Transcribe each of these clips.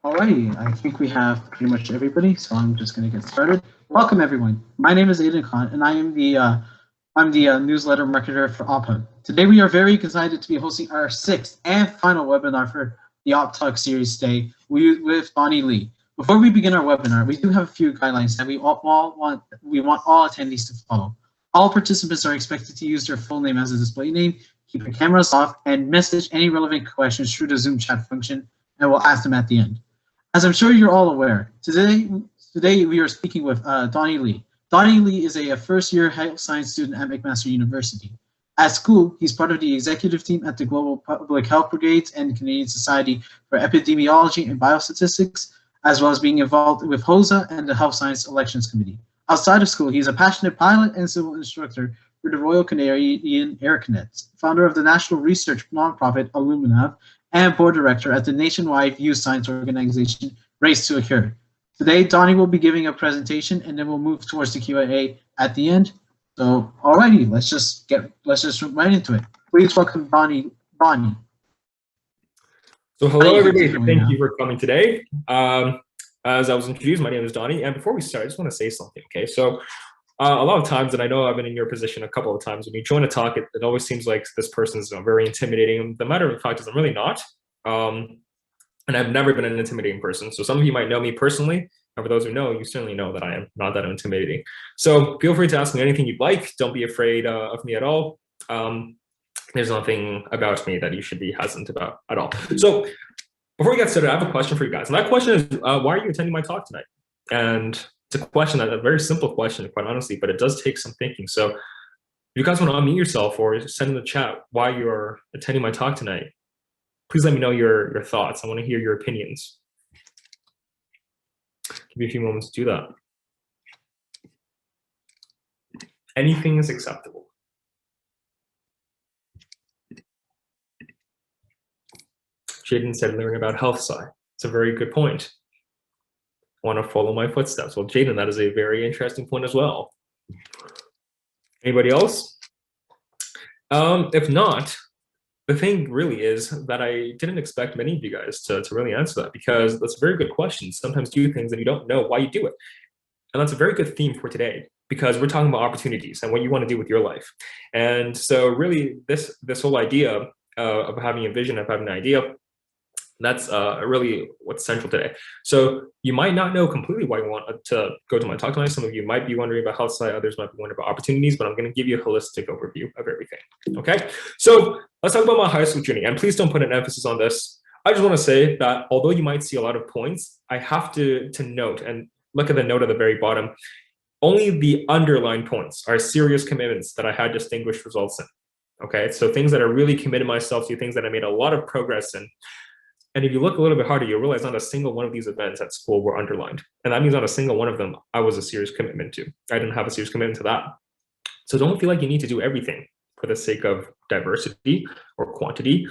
Alrighty, I think we have pretty much everybody, so I'm just going to get started. Welcome, everyone. My name is Aiden Khan, and I am the newsletter marketer for OppTalk. Today, we are very excited to be hosting our sixth and final webinar for the OppTalk series today with Donny Li. Before we begin our webinar, we do have a few guidelines that we want all attendees to follow. All participants are expected to use their full name as a display name, keep your cameras off, and message any relevant questions through the Zoom chat function, and we'll ask them at the end. As I'm sure you're all aware, today we are speaking with Donny Li. Donny Li is a first-year health science student at McMaster University. At school, he's part of the executive team at the Global Public Health Brigades and Canadian Society for Epidemiology and Biostatistics, as well as being involved with HOSA and the Health Science Elections Committee. Outside of school, he's a passionate pilot and civil instructor for the Royal Canadian Air Cadets, founder of the national research nonprofit AlumNav, and board director at the nationwide youth science organization Race to a Cure. Today, Donny will be giving a presentation, and then we'll move towards the Q&A at the end. So, alrighty, let's just jump right into it. Please welcome Donny. So, hello everybody. Thank you for coming today. As I was introduced, my name is Donny, and before we start, I just want to say something. Okay, so a lot of times, and I know I've been in your position a couple of times, when you join a talk, it always seems like this person is very intimidating. The matter of fact is I'm really not. And I've never been an intimidating person. So some of you might know me personally, and for those who know, you certainly know that I am not that intimidating. So feel free to ask me anything you'd like. Don't be afraid of me at all. There's nothing about me that you should be hesitant about at all. So before we get started, I have a question for you guys. And that question is, why are you attending my talk tonight? And it's a question, a very simple question, quite honestly, but it does take some thinking. So if you guys want to unmute yourself or send in the chat why you're attending my talk tonight, please let me know your thoughts. I want to hear your opinions. Give me a few moments to do that. Anything is acceptable. Jaden said learn about health sci. It's a very good point. I want to follow my footsteps. Well, Jaden, that is a very interesting point as well. Anybody else? If not, the thing really is that I didn't expect many of you guys to really answer that, because that's a very good question. Sometimes do things and you don't know why you do it. And that's a very good theme for today, because we're talking about opportunities and what you want to do with your life. And so really this whole idea of having a vision, of having an idea, that's really what's central today. So you might not know completely why you want to go to my talk tonight. Some of you might be wondering about health sci, others might be wondering about opportunities, but I'm going to give you a holistic overview of everything. Okay, so let's talk about my high school journey. And please don't put an emphasis on this. I just want to say that although you might see a lot of points, I have to note, and look at the note at the very bottom, only the underlying points are serious commitments that I had distinguished results in. Okay, so things that I really committed myself to, things that I made a lot of progress in. And if you look a little bit harder, you'll realize not a single one of these events at school were underlined. And that means not a single one of them I was a serious commitment to. I didn't have a serious commitment to that. So don't feel like you need to do everything for the sake of diversity or quantity.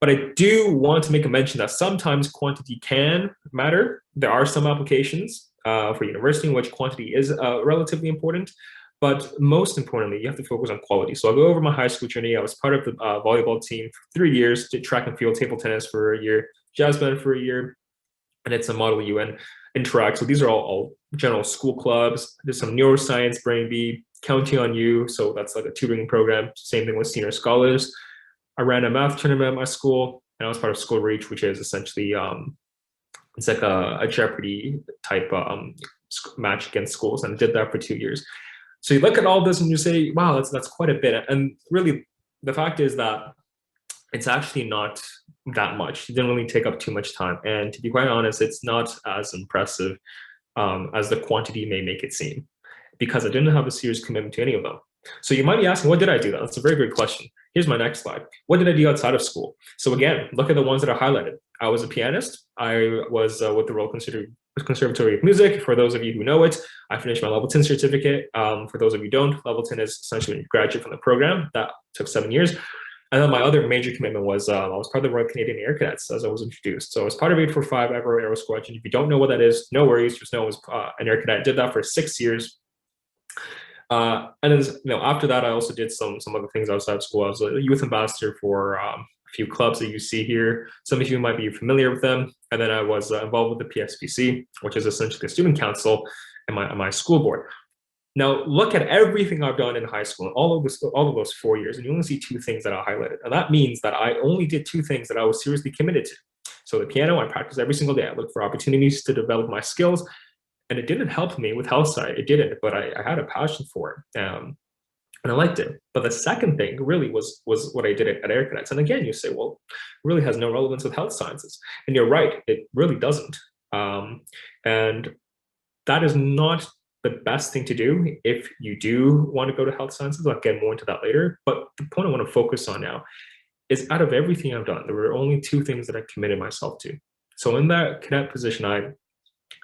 But I do want to make a mention that sometimes quantity can matter. There are some applications for university in which quantity is relatively important. But most importantly, you have to focus on quality. So I'll go over my high school journey. I was part of the volleyball team for 3 years, did track and field, table tennis for a year, jazz band for a year, and it's a Model UN Interact. So these are all general school clubs. There's some neuroscience, Brain Bee, Counting on You. So that's like a tutoring program. Same thing with senior scholars. I ran a math tournament at my school, and I was part of School Reach, which is essentially, it's like a Jeopardy type match against schools, and I did that for 2 years. So you look at all this and you say, wow, that's quite a bit. And really, the fact is that it's actually not that much. It didn't really take up too much time. And to be quite honest, it's not as impressive as the quantity may make it seem, because I didn't have a serious commitment to any of them. So you might be asking, what did I do? That's a very good question. Here's my next slide. What did I do outside of school? So again, look at the ones that are highlighted. I was a pianist. I was with the Royal Conservatory of Music. For those of you who know it, I finished my level 10 certificate. For those of you who don't, level 10 is essentially when you graduate from the program. That took 7 years. And then my other major commitment was I was part of the Royal Canadian Air Cadets, as I was introduced. So I was part of 845 Ever Aero Squadron. If you don't know what that is, no worries. Just know I was an Air Cadet. I did that for 6 years. And then, after that, I also did some other things outside of school. I was a youth ambassador for few clubs that you see here. Some of you might be familiar with them. And then I was involved with the PSPC, which is essentially the student council and my school board. Now, look at everything I've done in high school, all of those 4 years, and you only see 2 things that I highlighted. And that means that I only did 2 things that I was seriously committed to. So the piano, I practiced every single day. I looked for opportunities to develop my skills, and it didn't help me with health side. It didn't, but I had a passion for it. And I liked it. But the second thing really was what I did at Air Cadets. And again, you say, well, it really has no relevance with health sciences. And you're right, it really doesn't. And that is not the best thing to do if you do want to go to health sciences. I'll get more into that later. But the point I want to focus on now is out of everything I've done, there were only 2 things that I committed myself to. So in that cadet position, I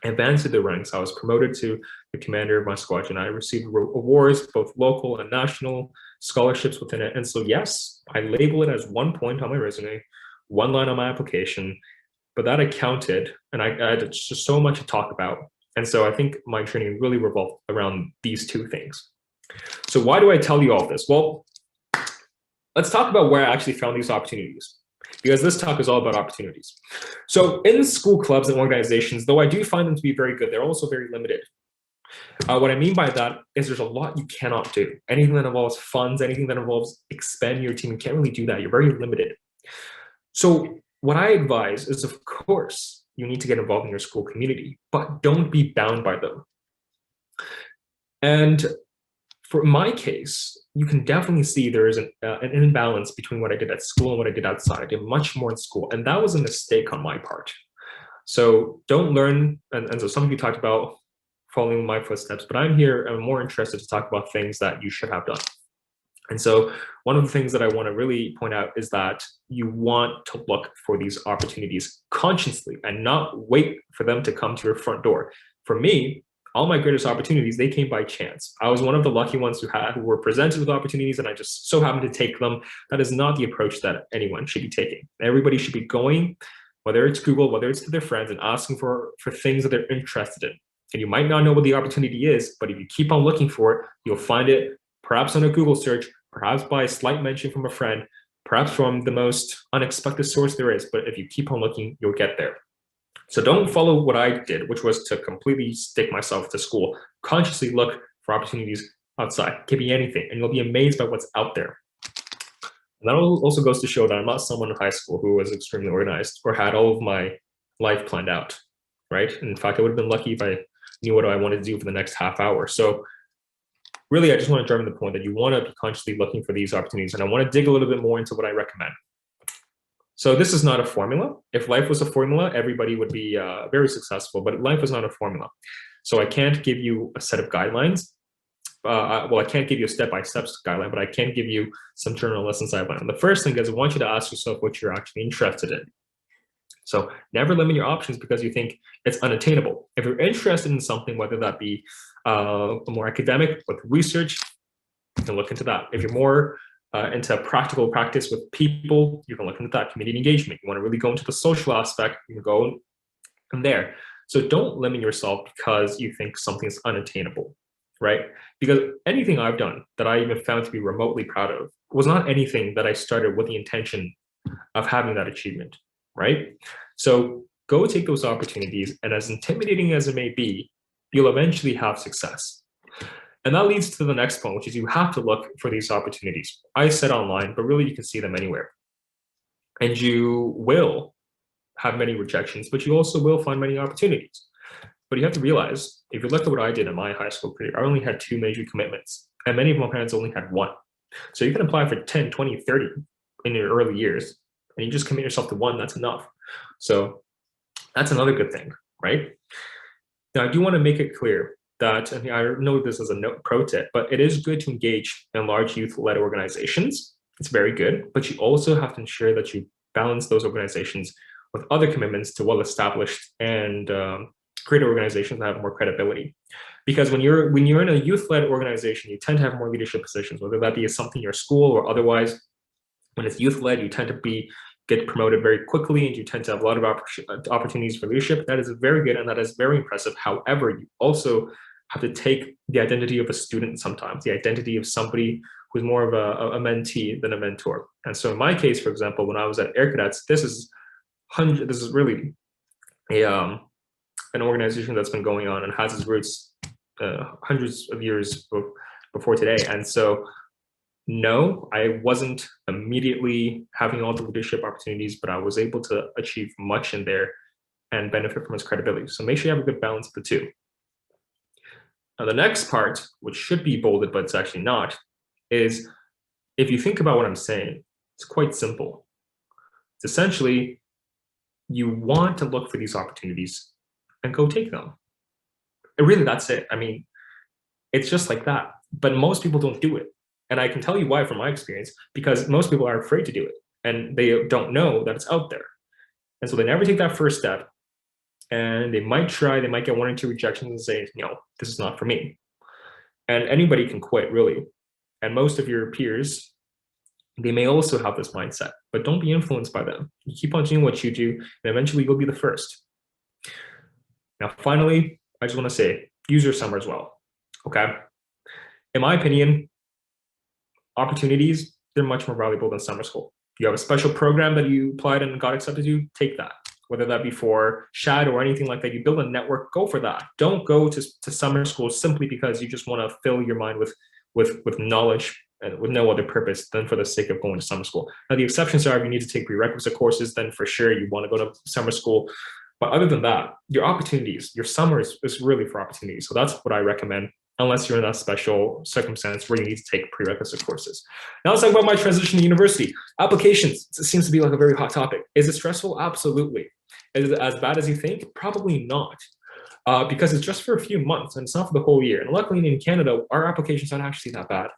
advanced through the ranks. I was promoted to the commander of my squadron. I received awards, both local and national, scholarships within it. And so, yes, I label it as 1 point on my resume, 1 line on my application, but that accounted, and I had just so much to talk about. And so I think my training really revolved around these 2 things. So why do I tell you all this? Well, let's talk about where I actually found these opportunities, because this talk is all about opportunities. So in school clubs and organizations, though I do find them to be very good, they're also very limited. What I mean by that is there's a lot you cannot do. Anything that involves funds, anything that involves expanding your team, you can't really do that. You're very limited. So what I advise is, of course, you need to get involved in your school community, but don't be bound by them. And for my case, you can definitely see there is an imbalance between what I did at school and what I did outside. I did much more in school, and that was a mistake on my part. So don't learn, and so some of you talked about following my footsteps, but I'm more interested to talk about things that you should have done. And so one of the things that I want to really point out is that you want to look for these opportunities consciously and not wait for them to come to your front door. For me, all my greatest opportunities, they came by chance. I was one of the lucky ones who were presented with opportunities, and I just so happened to take them. That is not the approach that anyone should be taking. Everybody should be going, whether it's Google, whether it's to their friends, and asking for things that they're interested in. And you might not know what the opportunity is, but if you keep on looking for it, you'll find it perhaps on a Google search, perhaps by a slight mention from a friend, perhaps from the most unexpected source there is. But if you keep on looking, you'll get there. So don't follow what I did, which was to completely stick myself to school. Consciously look for opportunities outside. It could be anything, and you'll be amazed by what's out there. And that also goes to show that I'm not someone in high school who was extremely organized or had all of my life planned out, right? And in fact, I would have been lucky if I knew what I wanted to do for the next half hour. So really, I just want to drive in the point that you want to be consciously looking for these opportunities. And I want to dig a little bit more into what I recommend. So this is not a formula. If life was a formula, everybody would be very successful, but life is not a formula. So I can't give you a set of guidelines. Well, I can't give you a step-by-step guideline, but I can give you some general lessons I've learned. The first thing is I want you to ask yourself what you're actually interested in. So never limit your options because you think it's unattainable. If you're interested in something, whether that be more academic with research, you can look into that. If you're more into practical practice with people, you can look into that. Community engagement. You want to really go into the social aspect, you can go from there. So don't limit yourself because you think something's unattainable, right? Because anything I've done that I even found to be remotely proud of was not anything that I started with the intention of having that achievement, right? So go take those opportunities, and as intimidating as it may be, you'll eventually have success. And that leads to the next point, which is you have to look for these opportunities. I said online, but really you can see them anywhere. And you will have many rejections, but you also will find many opportunities. But you have to realize, if you look at what I did in my high school career, I only had 2 major commitments, and many of my parents only had 1. So you can apply for 10, 20, 30 in your early years, and you just commit yourself to 1, that's enough. So that's another good thing, right? Now, I do want to make it clear that, and I know this as a pro tip, but it is good to engage in large youth-led organizations. It's very good, but you also have to ensure that you balance those organizations with other commitments to well-established and greater organizations that have more credibility. Because when you're in a youth-led organization, you tend to have more leadership positions, whether that be something in your school or otherwise. When it's youth-led, you tend to get promoted very quickly, and you tend to have a lot of opportunities for leadership. That is very good, and that is very impressive. However, you also have to take the identity of a student sometimes, the identity of somebody who's more of a mentee than a mentor. And so in my case, for example, when I was at Air Cadets, this is really an organization that's been going on and has its roots hundreds of years before today. And so, no, I wasn't immediately having all the leadership opportunities, but I was able to achieve much in there and benefit from its credibility. So make sure you have a good balance of the two. Now, the next part, which should be bolded, but it's actually not, is if you think about what I'm saying, it's quite simple. It's essentially, you want to look for these opportunities and go take them. And really, that's it. I mean, it's just like that. But most people don't do it. And I can tell you why from my experience, because most people are afraid to do it and they don't know that it's out there. And so they never take that first step, and they might try, they might get 1 or 2 rejections and say, no, this is not for me. And anybody can quit, really. And most of your peers, they may also have this mindset, but don't be influenced by them. You keep on doing what you do, and eventually you'll be the first. Now, finally, I just want to say, use your summer as well, okay? In my opinion, opportunities, they're much more valuable than summer school. You have a special program that you applied and got accepted to, take that. Whether that be for SHAD or anything like that, you build a network, go for that. Don't go to summer school simply because you just want to fill your mind with knowledge and with no other purpose than for the sake of going to summer school. Now, the exceptions are if you need to take prerequisite courses, then for sure you want to go to summer school. But other than that, your opportunities, your summer is really for opportunities. So that's what I recommend, unless you're in that special circumstance where you need to take prerequisite courses. Now let's talk about my transition to university. Applications, it seems to be like a very hot topic. Is it stressful? Absolutely. Is it as bad as you think? Probably not. Because it's just for a few months and it's not for the whole year. And luckily in Canada, our applications aren't actually that bad.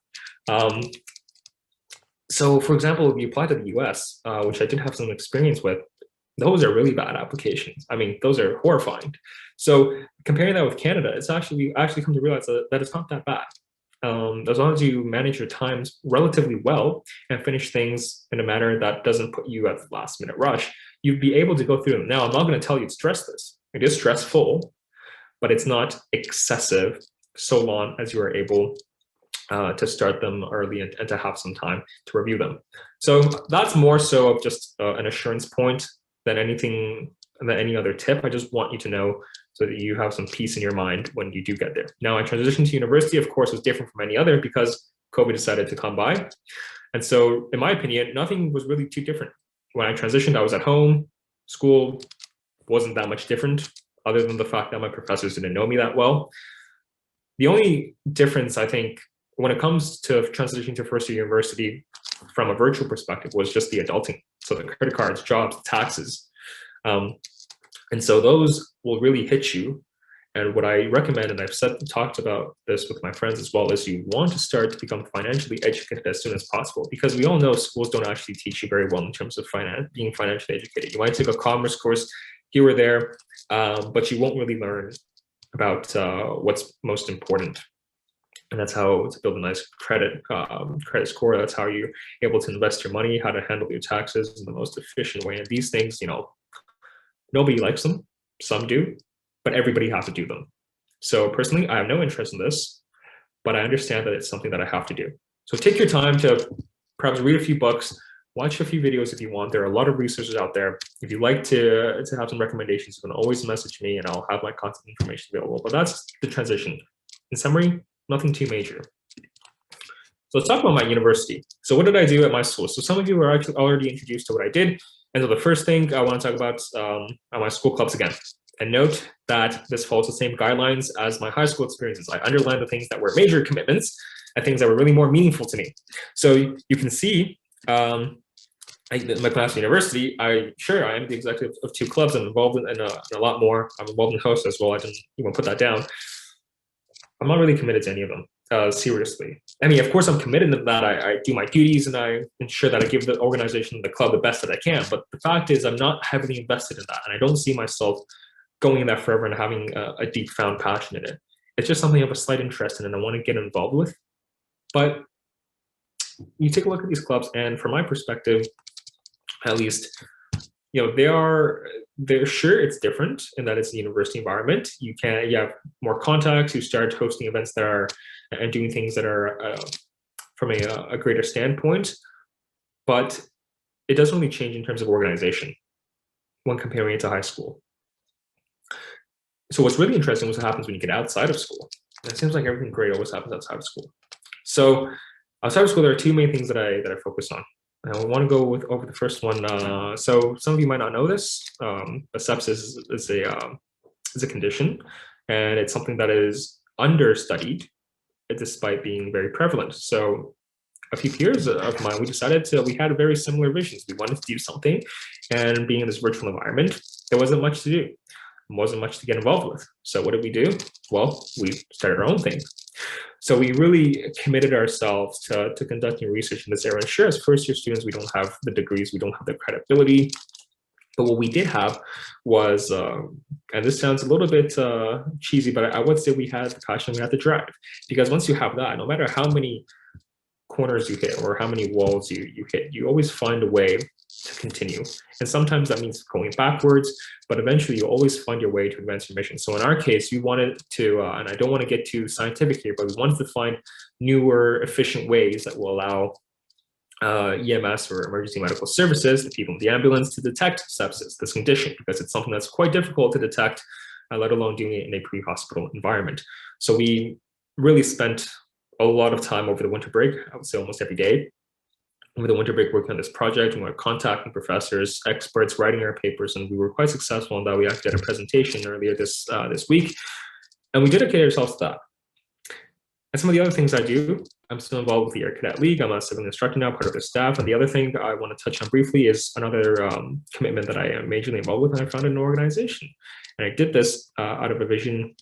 So for example, if you apply to the US, which I did have some experience with, those are really bad applications. I mean, those are horrifying. So comparing that with Canada, it's actually come to realize that it's not that bad. As long as you manage your times relatively well and finish things in a manner that doesn't put you at the last minute rush, you'd be able to go through them. Now, I'm not going to tell you it's stressless. It is stressful, but it's not excessive so long as you are able to start them early and to have some time to review them. So that's more so of just an assurance point than any other tip. I just want you to know so that you have some peace in your mind when you do get there. Now, I transitioned to university, of course, was different from any other because COVID decided to come by. And so in my opinion, nothing was really too different. When I transitioned, I was at home. School wasn't that much different other than the fact that my professors didn't know me that well. The only difference, I think, when it comes to transitioning to first year university from a virtual perspective was just the adulting. So the credit cards, jobs, taxes. And so those will really hit you. And what I recommend, and I've talked about this with my friends as well, is you want to start to become financially educated as soon as possible, because we all know schools don't actually teach you very well in terms of being financially educated. You might take a commerce course here or there, but you won't really learn about what's most important. And that's how to build a nice credit score. That's how you're able to invest your money, how to handle your taxes in the most efficient way. And these things, nobody likes them. Some do, but everybody has to do them. So personally, I have no interest in this, but I understand that it's something that I have to do. So take your time to perhaps read a few books, watch a few videos if you want. There are a lot of resources out there. If you'd like to have some recommendations, you can always message me and I'll have my contact information available. But that's the transition. In summary, nothing too major. So let's talk about my university. So what did I do at my school? So some of you are actually already introduced to what I did. And so the first thing I want to talk about are my school clubs again. And note that this follows the same guidelines as my high school experiences. I underlined the things that were major commitments and things that were really more meaningful to me. So you can see at McMaster University, I am the executive of 2 clubs. I'm involved in a lot more. I'm involved in HOSA as well. I didn't even put that down. I'm not really committed to any of them, seriously. I mean, of course, I'm committed to that. I do my duties and I ensure that I give the organization, the club, the best that I can. But the fact is, I'm not heavily invested in that. And I don't see myself going in that forever and having a deep found passion in it. It's just something I have a slight interest in and I want to get involved with. But you take a look at these clubs, and from my perspective, at least, they're sure it's different in that it's a university environment. You have more contacts. You start hosting events and doing things that are from a greater standpoint, but it doesn't really change in terms of organization when comparing it to high school. So what's really interesting is what happens when you get outside of school. And it seems like everything great always happens outside of school. So outside of school, there are two main things that I focus on. And I want to go over the first one. So some of you might not know this, but sepsis is a condition, and it's something that is understudied despite being very prevalent. So a few peers of mine, we had very similar visions. We wanted to do something, and being in this virtual environment, there wasn't much to do. Wasn't much to get involved with. So what did we do? Well, we started our own thing. So we really committed ourselves to conducting research in this area. And sure, as first-year students, we don't have the degrees, we don't have the credibility. But what we did have was, and this sounds a little bit cheesy, but I would say we had the passion, we had the drive. Because once you have that, no matter how many corners you hit or how many walls you hit, you always find a way to continue. And sometimes that means going backwards, but eventually you always find your way to advance your mission. So in our case, we wanted to, and I don't want to get too scientific here, but we wanted to find newer, efficient ways that will allow EMS or emergency medical services, the people in the ambulance, to detect sepsis, this condition, because it's something that's quite difficult to detect, let alone doing it in a pre-hospital environment. So we really spent a lot of time over the winter break, I would say almost every day, over the winter break working on this project. We were contacting professors, experts, writing our papers, and we were quite successful in that. We actually had a presentation earlier this week, and we dedicated ourselves to that. And some of the other things I do, I'm still involved with the Air Cadet League. I'm a civil instructor now, part of the staff. And the other thing that I want to touch on briefly is another commitment that I am majorly involved with, and I founded an organization. And I did this out of a vision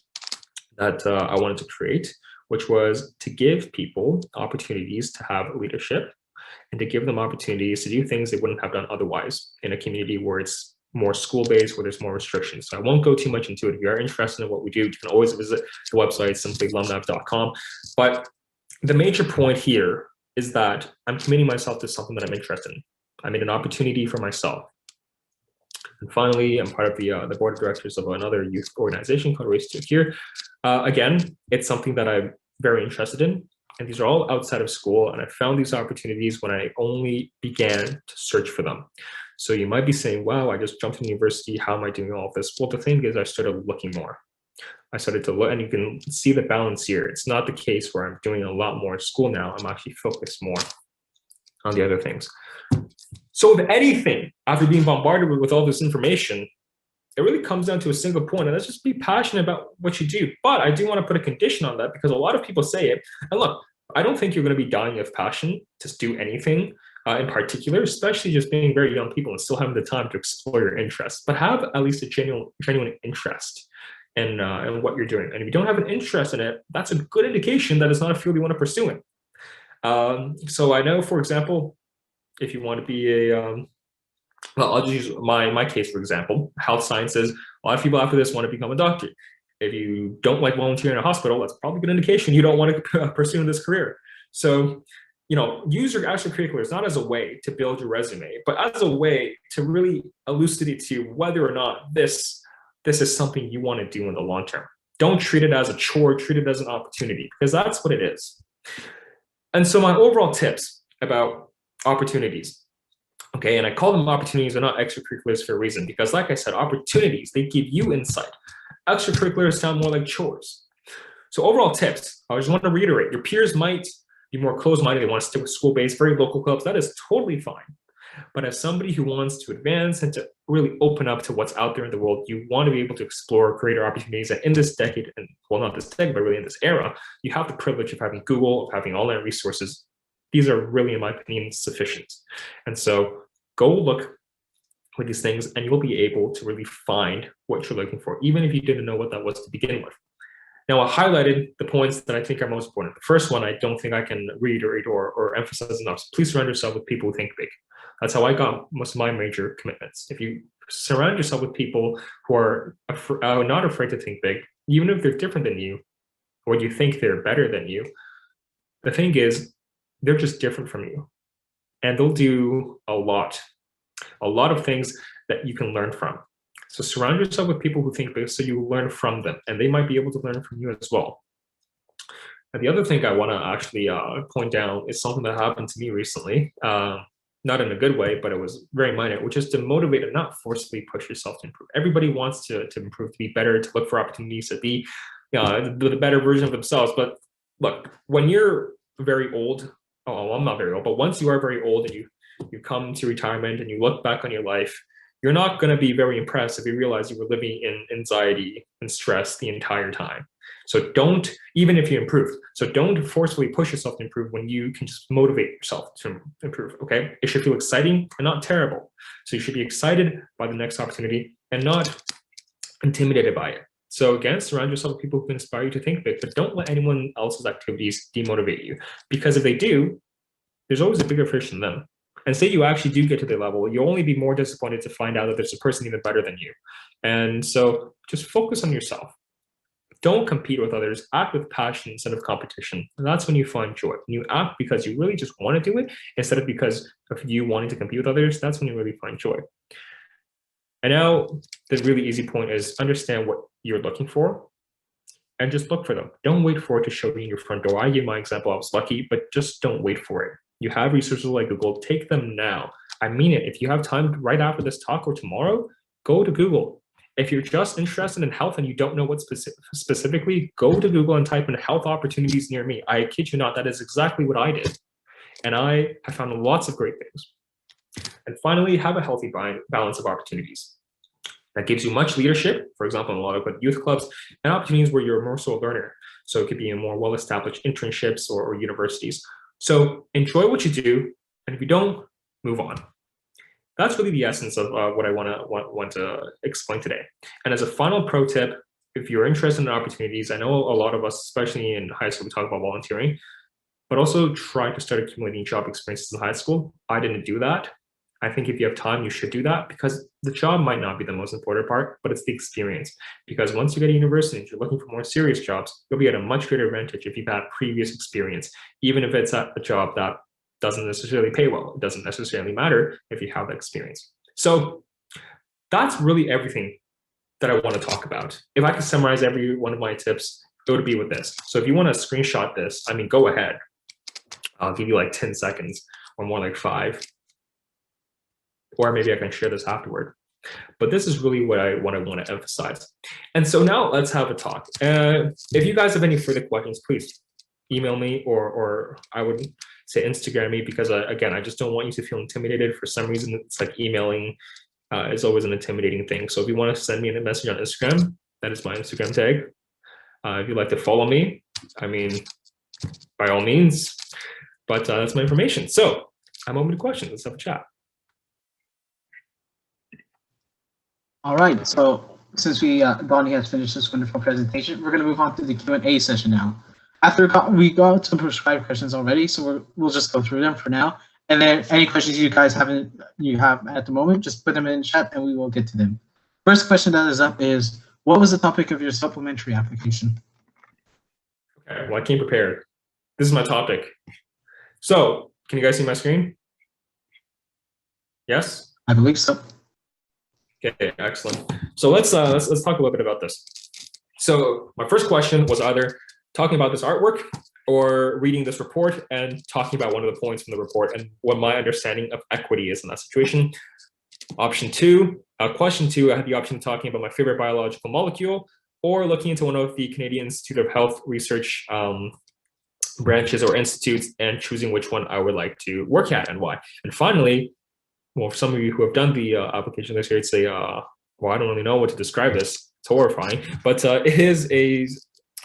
that I wanted to create, which was to give people opportunities to have leadership and to give them opportunities to do things they wouldn't have done otherwise in a community where it's more school-based, where there's more restrictions. So I won't go too much into it. If you are interested in what we do, you can always visit the website, simply alumnav.com. But the major point here is that I'm committing myself to something that I'm interested in. I made an opportunity for myself. And finally, I'm part of the board of directors of another youth organization called Race to Here. Again, it's something that I'm very interested in. And these are all outside of school. And I found these opportunities when I only began to search for them. So you might be saying, wow, I just jumped into university. How am I doing all of this? Well, the thing is, I started looking more. I started to look, and you can see the balance here. It's not the case where I'm doing a lot more in school now. I'm actually focused more on the other things. So if anything, after being bombarded with all this information, it really comes down to a single point, and that's just be passionate about what you do. But I do want to put a condition on that, because a lot of people say it. And look, I don't think you're going to be dying of passion to do anything in particular, especially just being very young people and still having the time to explore your interests. But have at least a genuine interest in what you're doing. And if you don't have an interest in it, that's a good indication that it's not a field you want to pursue in. So I know, for example, if you want to be well, I'll just use my case, for example, health sciences. A lot of people after this want to become a doctor. If you don't like volunteering in a hospital, that's probably a good indication you don't want to pursue this career. So, use your extracurriculars not as a way to build your resume, but as a way to really elucidate to you whether or not this is something you want to do in the long term. Don't treat it as a chore, treat it as an opportunity, because that's what it is. And so my overall tips about opportunities, okay, and I call them opportunities, they're not extracurriculars for a reason, because like I said, opportunities, they give you insight. Extracurriculars sound more like chores. So overall tips, I just want to reiterate, your peers might be more closed-minded, they want to stick with school-based, very local clubs, that is totally fine. But as somebody who wants to advance and to really open up to what's out there in the world, you want to be able to explore greater opportunities. And in this decade, and well, not this decade, but really in this era, you have the privilege of having Google, of having online resources. These are really, in my opinion, sufficient. And so go look for these things, and you'll be able to really find what you're looking for, even if you didn't know what that was to begin with. Now, I highlighted the points that I think are most important. The first one, I don't think I can reiterate or emphasize enough. So please surround yourself with people who think big. That's how I got most of my major commitments. If you surround yourself with people who are not afraid to think big, even if they're different than you, or you think they're better than you, the thing is, they're just different from you. And they'll do a lot of things that you can learn from. So surround yourself with people who think big so you learn from them, and they might be able to learn from you as well. And the other thing I want to actually point out is something that happened to me recently. Not in a good way, but it was very minor, which is to motivate and not forcefully push yourself to improve. Everybody wants to improve, to be better, to look for opportunities, to be the better version of themselves. But look, when you're very old, oh, I'm not very old, but once you are very old and you come to retirement and you look back on your life, you're not going to be very impressed if you realize you were living in anxiety and stress the entire time. So don't, even if you improve, so don't forcefully push yourself to improve when you can just motivate yourself to improve, okay? It should feel exciting and not terrible. So you should be excited by the next opportunity and not intimidated by it. So again, surround yourself with people who can inspire you to think big, but don't let anyone else's activities demotivate you. Because if they do, there's always a bigger fish than them. And say you actually do get to their level, you'll only be more disappointed to find out that there's a person even better than you. And so just focus on yourself. Don't compete with others, act with passion instead of competition. And that's when you find joy. When you act because you really just want to do it, instead of because of you wanting to compete with others, that's when you really find joy. And now the really easy point is understand what you're looking for and just look for them. Don't wait for it to show you in your front door. I gave my example, I was lucky, but just don't wait for it. You have resources like Google, take them now. I mean it. If you have time right after this talk or tomorrow, go to Google. If you're just interested in health and you don't know what specifically, go to Google and type in health opportunities near me. I kid you not, that is exactly what I did. And I have found lots of great things. And finally, have a healthy balance of opportunities. That gives you much leadership, for example, in a lot of youth clubs, and opportunities where you're more so a learner. So it could be in more well-established internships or universities. So enjoy what you do, and if you don't, move on. That's really the essence of what I want to explain today. And as a final pro tip, if you're interested in opportunities, I know a lot of us, especially in high school, we talk about volunteering, but also try to start accumulating job experiences in high school. I didn't do that. I think if you have time, you should do that because the job might not be the most important part, but it's the experience. Because once you get to university and you're looking for more serious jobs, you'll be at a much greater advantage if you've had previous experience, even if it's at a job that doesn't necessarily pay well. It doesn't necessarily matter if you have that experience. So that's really everything that I want to talk about. If I could summarize every one of my tips, it would be with this. So if you want to screenshot this, I mean, go ahead. I'll give you like 10 seconds or more like 5. Or maybe I can share this afterward. But this is really what I want to emphasize. And so now let's have a talk. If you guys have any further questions, please email me or I would say Instagram me because again, I just don't want you to feel intimidated. For some reason, it's like emailing is always an intimidating thing. So if you want to send me a message on Instagram, that is my Instagram tag. If you'd like to follow me, I mean, by all means, but that's my information. So I'm open to questions. Let's have a chat. All right, so since Donny has finished this wonderful presentation, we're going to move on to the Q&A session now. After we got some prescribed questions already, so we'll just go through them for now. And then any questions you guys have at the moment, just put them in chat and we will get to them. First question that is up is, what was the topic of your supplementary application? Okay, well, I came prepared. This is my topic. So, can you guys see my screen? Yes? I believe so. Okay, excellent. So let's talk a little bit about this. So my first question was either talking about this artwork or reading this report and talking about one of the points from the report and what my understanding of equity is in that situation. Option 2, question 2, I had the option of talking about my favorite biological molecule or looking into one of the Canadian Institute of Health research branches or institutes and choosing which one I would like to work at and why. And finally, well, for some of you who have done the application this year, I'd say, well, I don't really know what to describe this. It's horrifying, but it is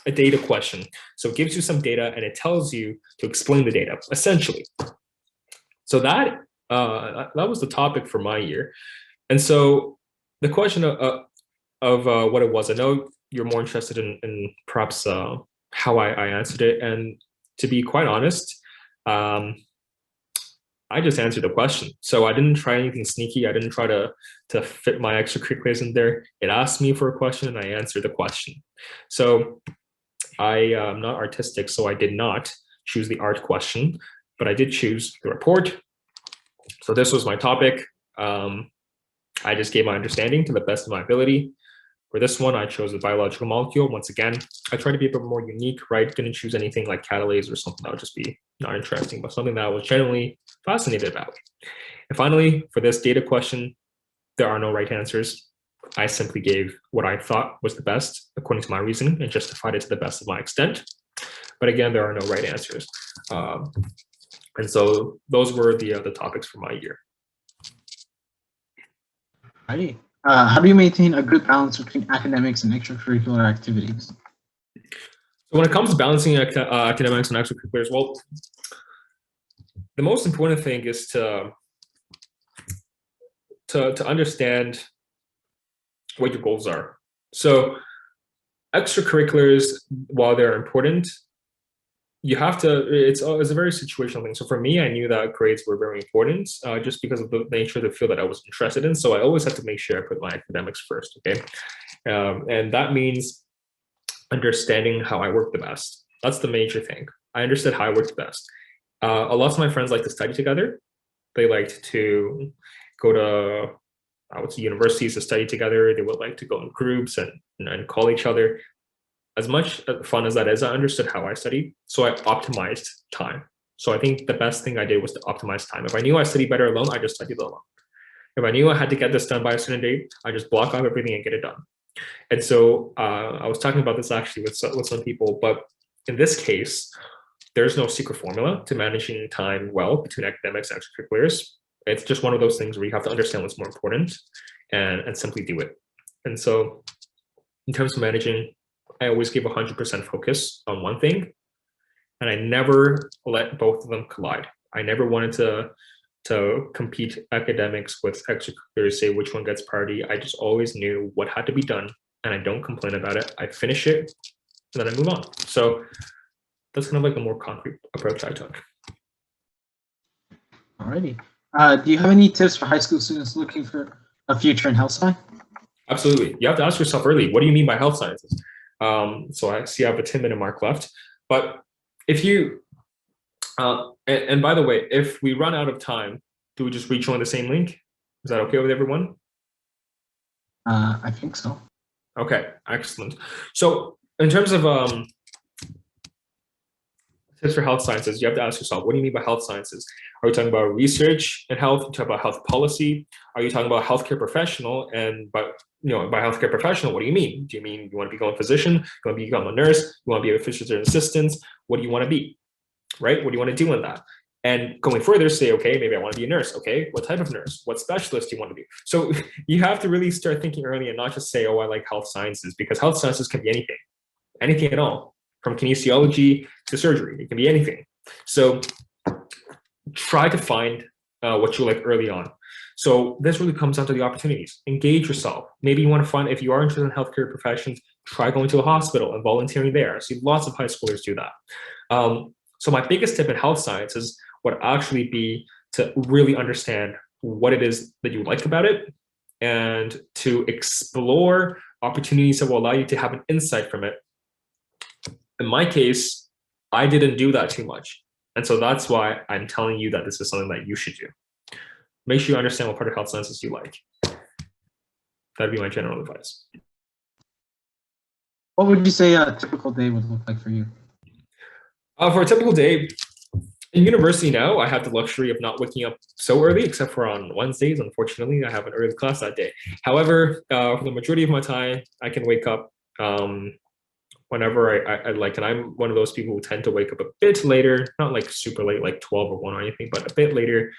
a data question. So it gives you some data and it tells you to explain the data, essentially. So that was the topic for my year. And so the question of what it was, I know you're more interested in perhaps how I answered it. And to be quite honest, I just answered the question. So I didn't try anything sneaky. I didn't try to fit my extracurriculars in there. It asked me for a question and I answered the question. So I am not artistic, so I did not choose the art question, but I did choose the report. So this was my topic. I just gave my understanding to the best of my ability. For this one, I chose a biological molecule. Once again, I tried to be a bit more unique, right? Didn't choose anything like catalase or something that would just be not interesting, but something that I was genuinely fascinated about. And finally, for this data question, there are no right answers. I simply gave what I thought was the best according to my reasoning and justified it to the best of my extent. But again, there are no right answers. And so those were the topics for my year. Right. How do you maintain a good balance between academics and extracurricular activities? So when it comes to balancing academics and extracurriculars, well, the most important thing is to understand what your goals are. So extracurriculars, while they're important, you have to, it's a very situational thing. So for me, I knew that grades were very important just because of the nature of the field that I was interested in. So I always had to make sure I put my academics first, okay? And that means understanding how I work the best. That's the major thing. I understood how I worked the best. A lot of my friends like to study together. They liked to go to universities to study together. They would like to go in groups and call each other. As much fun as that is, I understood how I studied, so I optimized time. So I think the best thing I did was to optimize time. If I knew I studied better alone, I just studied alone. If I knew I had to get this done by a certain date, I just block off everything and get it done. And so I was talking about this actually with some people, but in this case, there's no secret formula to managing time well between academics and extracurriculars. It's just one of those things where you have to understand what's more important and simply do it. And so in terms of managing, I always give 100% focus on one thing, and I never let both of them collide. I never wanted to compete academics with extracurriculars, say which one gets priority. I just always knew what had to be done, and I don't complain about it. I finish it, and then I move on. So that's kind of like a more concrete approach I took. Alrighty. Do you have any tips for high school students looking for a future in health science? Absolutely. You have to ask yourself early, what do you mean by health sciences? So I see I have a 10-minute mark left. But if you, and by the way, if we run out of time, do we just rejoin the same link? Is that okay with everyone? I think so. Okay, excellent. So in terms of tips for health sciences, you have to ask yourself, what do you mean by health sciences? Are you talking about research in health? Are you talking about health policy? Are you talking about healthcare professional? And by healthcare professional, what do you mean? Do you mean you want to become a physician? You want to become a nurse? You want to be a physician assistant? What do you want to be, right? What do you want to do in that? And going further, say, okay, maybe I want to be a nurse. Okay, what type of nurse? What specialist do you want to be? So you have to really start thinking early and not just say, oh, I like health sciences, because health sciences can be anything, anything at all, from kinesiology to surgery. It can be anything. So try to find what you like early on. So this really comes down to the opportunities. Engage yourself. Maybe you want to find, if you are interested in healthcare professions, try going to a hospital and volunteering there. I see lots of high schoolers do that. So my biggest tip in health sciences would actually be to really understand what it is that you like about it and to explore opportunities that will allow you to have an insight from it. In my case, I didn't do that too much. And so that's why I'm telling you that this is something that you should do. Make sure you understand what part of health sciences you like. That'd be my general advice. What would you say a typical day would look like for you? For a typical day, in university now, I have the luxury of not waking up so early, except for on Wednesdays. Unfortunately, I have an early class that day. However, for the majority of my time, I can wake up whenever I like. And I'm one of those people who tend to wake up a bit later, not like super late, like 12 or 1 or anything, but a bit later.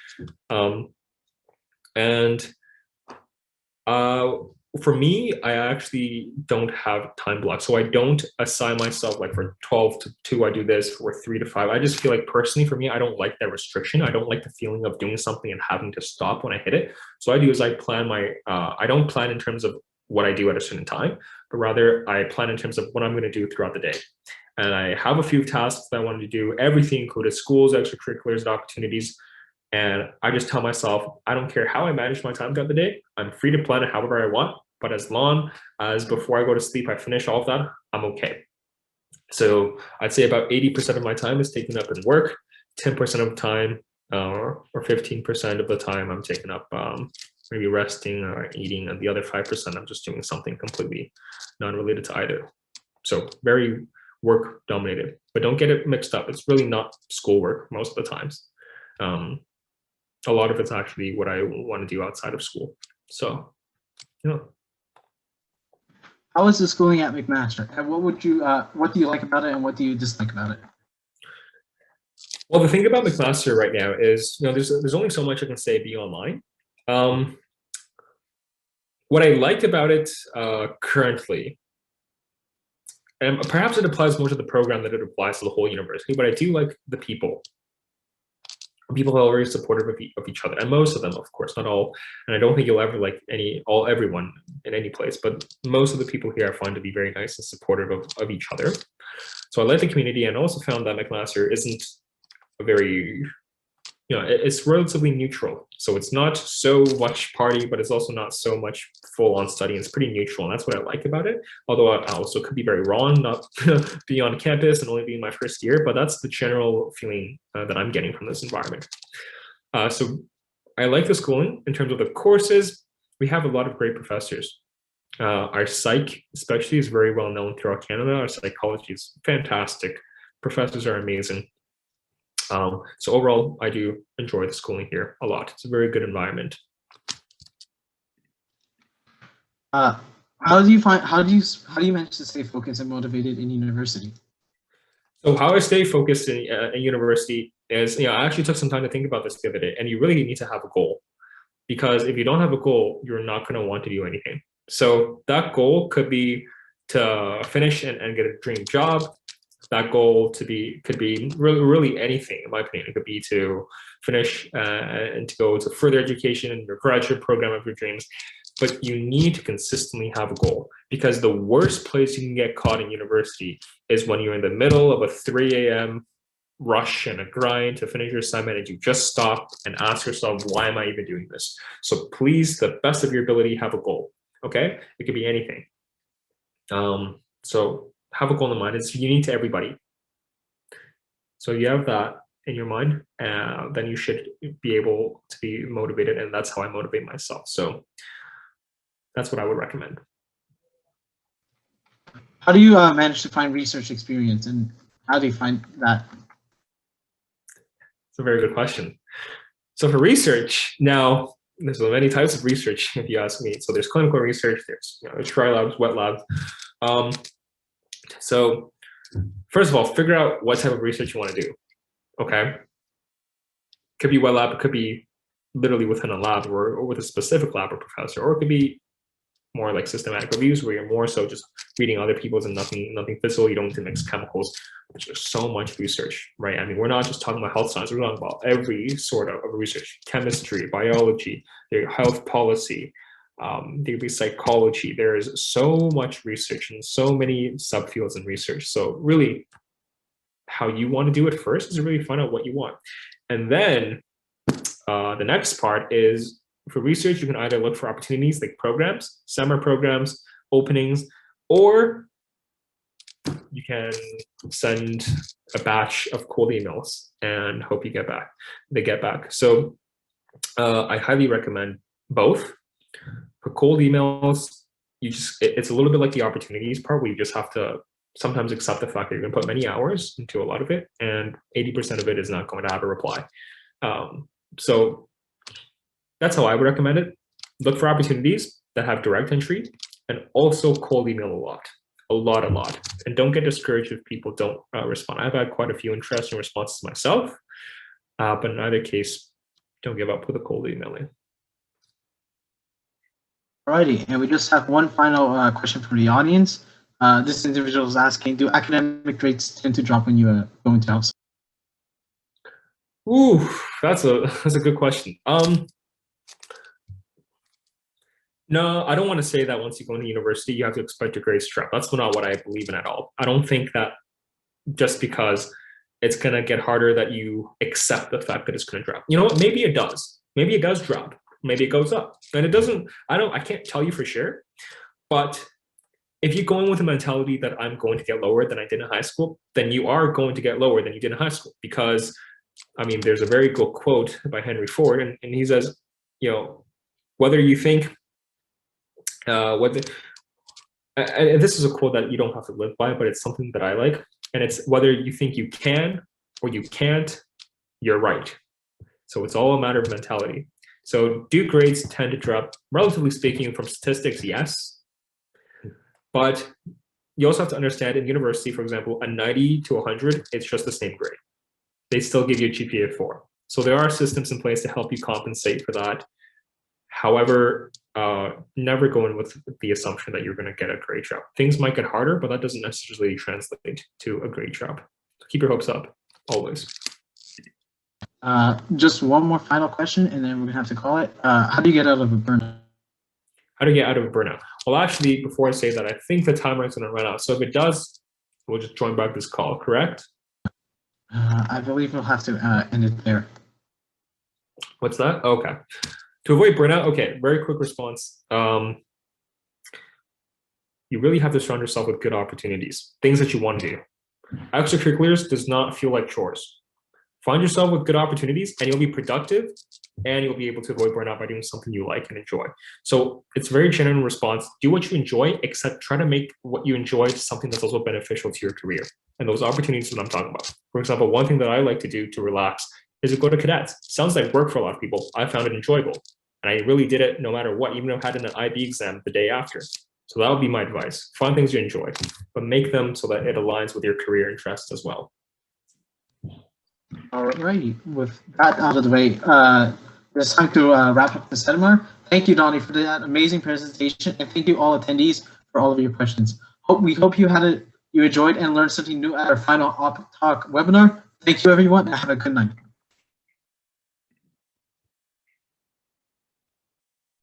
For me, I actually don't have time blocks. So I don't assign myself like for 12 to 2, I do this, for 3 to 5. I just feel like personally for me, I don't like that restriction. I don't like the feeling of doing something and having to stop when I hit it. So what I do is I plan my, I don't plan in terms of what I do at a certain time, but rather I plan in terms of what I'm going to do throughout the day. And I have a few tasks that I wanted to do, everything included schools, extracurriculars, and opportunities. And I just tell myself, I don't care how I manage my time throughout the day. I'm free to plan it however I want, but as long as before I go to sleep, I finish all of that, I'm okay. So I'd say about 80% of my time is taken up in work, 10% of the time or 15% of the time I'm taken up maybe resting or eating, and the other 5% I'm just doing something completely non-related to either. So very work dominated, but don't get it mixed up. It's really not schoolwork most of the times. A lot of it's actually what I want to do outside of school. So, yeah. How is the schooling at McMaster? And what do you like about it, and what do you dislike about it? Well, the thing about McMaster right now is, there's only so much I can say being online. What I like about it currently, and perhaps it applies more to the program than it applies to the whole university, but I do like the people. People are very supportive of each other, and most of them, of course, not all. And I don't think you'll ever like everyone in any place, but most of the people here I find to be very nice and supportive of each other. So I like the community, and also found that McMaster isn't a very, it's relatively neutral. So it's not so much party, but it's also not so much full on study. It's pretty neutral, and that's what I like about it. Although I also could be very wrong, not being on campus and only being my first year, but that's the general feeling that I'm getting from this environment. So I like the schooling in terms of the courses. We have a lot of great professors. Our psych especially is very well known throughout Canada. Our psychology is fantastic. Professors are amazing. So overall, I do enjoy the schooling here a lot. It's a very good environment. How do you manage to stay focused and motivated in university? So how I stay focused in university is, I actually took some time to think about this the other day, and you really need to have a goal, because if you don't have a goal, you're not going to want to do anything. So that goal could be to finish and get a dream job. That goal could be really anything, in my opinion. It could be to finish and to go to further education in your graduate program of your dreams. But you need to consistently have a goal, because the worst place you can get caught in university is when you're in the middle of a 3 a.m. rush and a grind to finish your assignment, and you just stop and ask yourself, why am I even doing this? So please, the best of your ability, have a goal. Okay? It could be anything. So have a goal in mind. It's unique to everybody. So you have that in your mind, then you should be able to be motivated, and that's how I motivate myself. So that's what I would recommend. How do you manage to find research experience, and how do you find that? It's a very good question. So for research, now there's many types of research, if you ask me. So there's clinical research, there's dry labs, wet labs. So first of all, figure out what type of research you want to do. Okay, could be wet lab, it could be literally within a lab or with a specific lab or professor, or it could be more like systematic reviews where you're more so just reading other people's and nothing physical. You don't need to mix chemicals. There's so much research, right? I mean, we're not just talking about health science, we're talking about every sort of research: chemistry, biology, health policy, there could be psychology. There is so much research and so many subfields in research. So really, how you want to do it first is really find out what you want. And then the next part is, for research, you can either look for opportunities like programs, summer programs, openings, or you can send a batch of cold emails and hope you they get back. So I highly recommend both. For cold emails, it's a little bit like the opportunities part, where you just have to sometimes accept the fact that you're going to put many hours into a lot of it, and 80% of it is not going to have a reply. So that's how I would recommend it. Look for opportunities that have direct entry, and also cold email a lot. And don't get discouraged if people don't respond. I've had quite a few interesting responses myself, but in either case, don't give up with a cold emailing. Alrighty, and we just have one final question from the audience. This individual is asking, do academic grades tend to drop when you go into house? Ooh, that's a good question. No, I don't want to say that once you go into university, you have to expect your grades to drop. That's not what I believe in at all. I don't think that just because it's going to get harder that you accept the fact that it's going to drop. You know what? Maybe it does. Maybe it does drop. Maybe it goes up. And it doesn't, I can't tell you for sure. But if you go in with a mentality that I'm going to get lower than I did in high school, then you are going to get lower than you did in high school. Because, I mean, there's a very good quote by Henry Ford, and he says, whether you think, and this is a quote that you don't have to live by, but it's something that I like, and it's whether you think you can or you can't, you're right. So it's all a matter of mentality. So do grades tend to drop, relatively speaking, from statistics? Yes. But you also have to understand in university, for example, a 90 to 100, it's just the same grade. They still give you a GPA of 4. So there are systems in place to help you compensate for that. However, never go in with the assumption that you're going to get a grade drop. Things might get harder, but that doesn't necessarily translate to a grade drop. So keep your hopes up, always. Just one more final question, and then we're gonna have to call it. How do you get out of a burnout? How to get out of a burnout? Well, actually, before I say that, I think the timer is gonna run out. So if it does, we'll just join back this call, correct? I believe we'll have to end it there. What's that? Okay. To avoid burnout, okay, very quick response. You really have to surround yourself with good opportunities, things that you want to do. Extracurriculars does not feel like chores. Find yourself with good opportunities and you'll be productive and you'll be able to avoid burnout by doing something you like and enjoy. So it's a very genuine response. Do what you enjoy, except try to make what you enjoy something that's also beneficial to your career. And those opportunities that I'm talking about. For example, one thing that I like to do to relax is to go to cadets. Sounds like work for a lot of people. I found it enjoyable. And I really did it no matter what, even if I had an IB exam the day after. So that would be my advice. Find things you enjoy, but make them so that it aligns with your career interests as well. All right, with that out of the way, it's time to wrap up the seminar. Thank you, Donny, for that amazing presentation, and thank you all attendees for all of your questions. We hope you enjoyed and learned something new at our final OppTalk webinar. Thank you, everyone, and have a good night.